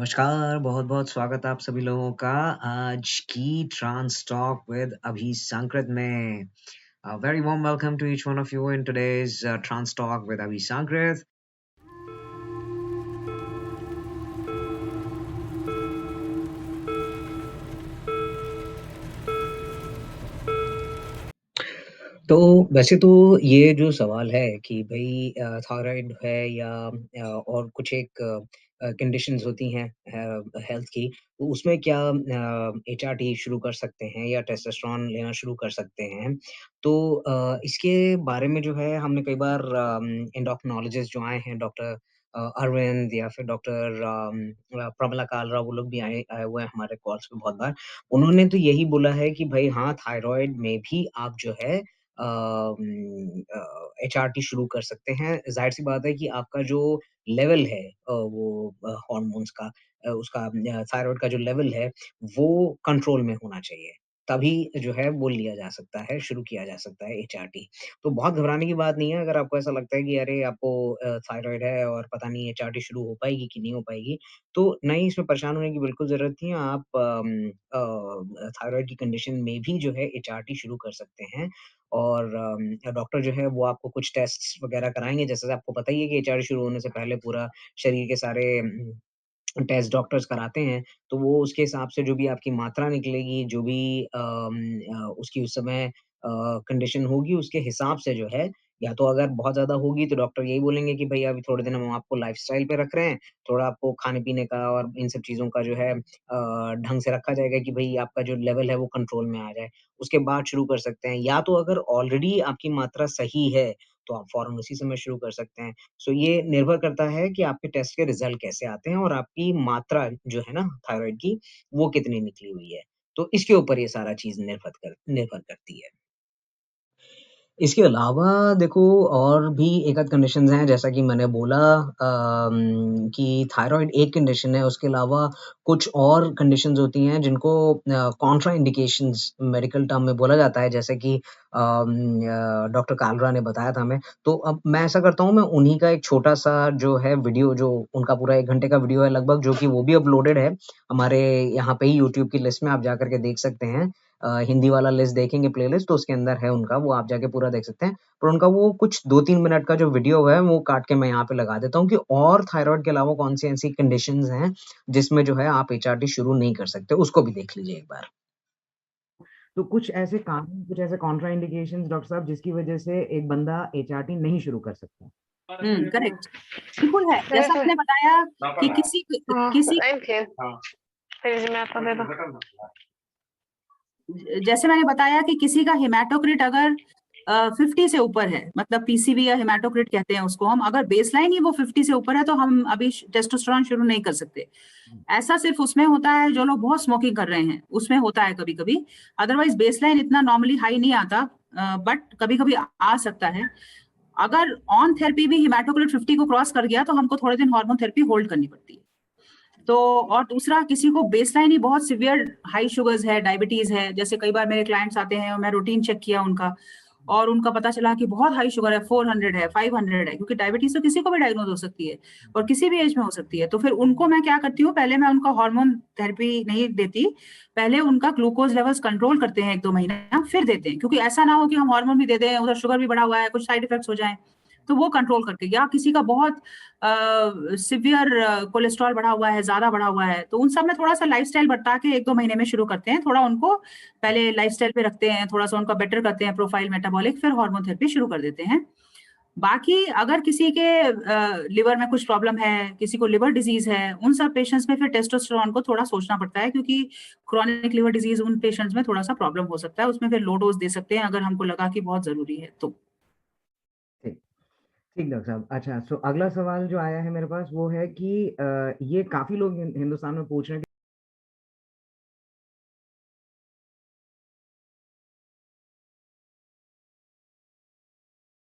नमस्कार, बहुत-बहुत स्वागत है आप सभी लोगों का आज की trans talk with Abhi Sankrit में। Very warm welcome to each one of you in today's trance talk with Abhi Sankrit. तो वैसे तो ये जो सवाल है कि भई थायरॉइड है या और कुछ एक कंडीशंस होती हैं हेल्थ की, तो उसमें क्या एचआरटी शुरू कर सकते हैं या टेस्टोस्टेरोन लेना शुरू कर सकते हैं। तो इसके बारे में जो है हमने कई बार एंडोक्रिनोलॉजिस्ट जो आए हैं डॉक्टर अरविंद या फिर डॉक्टर प्रमिला कालरा वो लोग भी आए आए हुए हैं हमारे कॉल्स पे बहुत बार। उन्होंने तो यही बोला है कि भई हाँ, थायरॉइड में भी आप जो है एचआरटी शुरू कर सकते हैं। ज़ाहिर-सी बात है कि आपका जो लेवल है वो हॉर्मोन्स का उसका थायरॉइड का जो लेवल है, वो कंट्रोल में होना चाहिए। तभी जो है वो लिया जा सकता है, शुरू किया जा सकता है एचआरटी। तो बहुत घबराने की बात नहीं है अगर आपको ऐसा लगता है कि अरे आपको थायरॉइड है और पता नहीं एचआरटी शुरू हो पाएगी कि नहीं हो पाएगी, तो नहीं इसमें परेशान होने की बिल्कुल ज़रूरत नहीं है। आप थायरॉइड की कंडीशन में भी जो है एचआरटी शुरू कर सकते हैं। और डॉक्टर जो है वो आपको कुछ टेस्ट्स वगैरह कराएँगे, जैसे आपको पता ही है कि एचआरटी शुरू होने से पहले पूरा शरीर के सारे टेस्ट डॉक्टर्स कराते हैं, तो वो उसके हिसाब से जो भी आपकी मात्रा निकलेगी, जो भी उसकी उस समय कंडीशन होगी, उसके हिसाब से जो है या तो अगर बहुत ज़्यादा होगी तो डॉक्टर यही बोलेंगे कि भई अभी थोड़े दिन हम आपको लाइफ़स्टाइल पे रख रहे हैं, थोड़ा आपको खाने-पीने का और इन सब चीज़ों का जो है ढंग से रखा जाएगा कि भई आपका जो लेवल है वो कंट्रोल में आ जाए। उसके बाद शुरू कर सकते हैं या तो अगर ऑलरेडी आपकी मात्रा सही है, तो आप फ़ौरन उसी समय शुरू कर सकते हैं। सो ये निर्भर करता है कि आपके टेस्ट के रिज़ल्ट कैसे आते हैं और आपकी मात्रा जो है ना थायरॉइड की, वो कितनी निकली हुई है। तो इसके ऊपर ये सारा चीज़ निर्भर करती है। इसके अलावा देखो और भी एक आध कंडीशंस हैं जैसा कि मैंने बोला कि थायरॉइड एक कंडीशन है, उसके अलावा कुछ और कंडीशंस होती हैं जिनको कॉन्ट्रा इंडिकेशंस मेडिकल टर्म में बोला जाता है जैसे कि डॉक्टर कालरा ने बताया था हमें। तो अब मैं ऐसा करता हूँ मैं उन्हीं का एक छोटा-सा जो है वीडियो जो उनका पूरा 1 घंटे का वीडियो है लगभग जो कि वो भी अपलोडेड है, हमारे यहाँ पे ही यूट्यूब की लिस्ट में आप जाकर के देख सकते हैं। हिंदी वाला लिस्ट देखेंगे प्लेलिस्ट तो उसके अंदर है उनका, वो आप जाके पूरा देख सकते हैं। पर उनका वो कुछ 2-3 मिनट का जो वीडियो है, वो काट के मैं यहाँ पे लगा देता हूँ कि और थायरॉइड के अलावा कौन-सी ऐसी कंडीशंस हैं, जिसमें जो है आप एचआरटी शुरू नहीं कर सकते, उसको भी देख लीजिए एक बार। तो कुछ ऐसे कानून, कुछ ऐसे कॉन्ट्रा इंडिकेशंस डॉक्टर साहब जिसकी वजह से एक बंदा एचआरटी नहीं शुरू कर सकता? करेक्ट। बिल्कुल है। जैसा Gracias. आपने बताया कि किसी किसी Entiendo. फिर मैं आपको दे दूँ। जैसे मैंने बताया कि किसी का हेमाटोक्रिट अगर 50 से ऊपर है, मतलब पीसीवी या हेमाटोक्रिट कहते हैं उसको हम, अगर बेसलाइन ही वो 50 से ऊपर है, तो हम अभी टेस्टोस्टेरोन शुरू नहीं कर सकते। ऐसा सिर्फ उसमें होता है जो लोग बहुत स्मोकिंग कर रहे हैं, उसमें होता है कभी-कभी। अदरवाइज़ बेसलाइन इतना नॉर्मली हाई नहीं आता बट कभी-कभी आ सकता है। अगर ऑन थेरेपी भी हेमाटोक्रिट 50 को क्रॉस कर गया, तो हमको थोड़े दिन हार्मोन थेरेपी होल्ड करनी पड़ती है। तो और दूसरा किसी को बेसलाइन ही बहुत सीवियर हाई शुगर्स है, डायबिटीज है, जैसे कई बार मेरे क्लाइंट्स आते हैं और मैं रूटीन चेक किया उनका और उनका पता चला कि बहुत हाई शुगर है, 400 है, 500 है, क्योंकि डायबिटीज तो किसी को भी डायग्नोज हो सकती है और किसी भी एज में हो सकती है। तो फिर उनको मैं क्या करती हूँ, पहले मैं उनका हार्मोन थेरेपी नहीं देती, पहले उनका ग्लूकोज लेवल्स कंट्रोल करते हैं 1-2 महीना, फिर देते हैं, क्योंकि ऐसा ना हो कि हम हार्मोन भी दे दें, उधर शुगर भी बढ़ा हुआ है, कुछ साइड इफेक्ट्स हो जाएं, तो वो कंट्रोल करके। या किसी का बहुत सिवियर कोलेस्ट्रॉल बढ़ा हुआ है, ज़्यादा बढ़ा हुआ है, तो उन सब में थोड़ा-सा लाइफ़स्टाइल बता के 1-2 महीने में शुरू करते हैं। थोड़ा उनको पहले लाइफ़स्टाइल पे रखते हैं, थोड़ा-सा उनका बेटर करते हैं प्रोफाइल मेटाबॉलिक, फिर हार्मोन थेरेपी शुरू कर देते हैं। बाकी अगर किसी के लिवर में कुछ प्रॉब्लम है, किसी को लिवर डिज़ीज़ है, उन सब पेशेंट्स में फिर टेस्टोस्टेरोन को थोड़ा सोचना पड़ता है, क्योंकि क्रोनिक लिवर डिज़ीज़ उन पेशेंट्स में थोड़ा-सा प्रॉब्लम हो सकता है। उसमें फिर लो डोज़ दे सकते हैं अगर हमको लगा कि बहुत ज़रूरी है तो। ठीक, ठीक डॉक्टर साहब। अच्छा, सो अगला सवाल जो आया है मेरे पास वो है कि ये काफ़ी लोग हिंदुस्तान में पूछ रहे हैं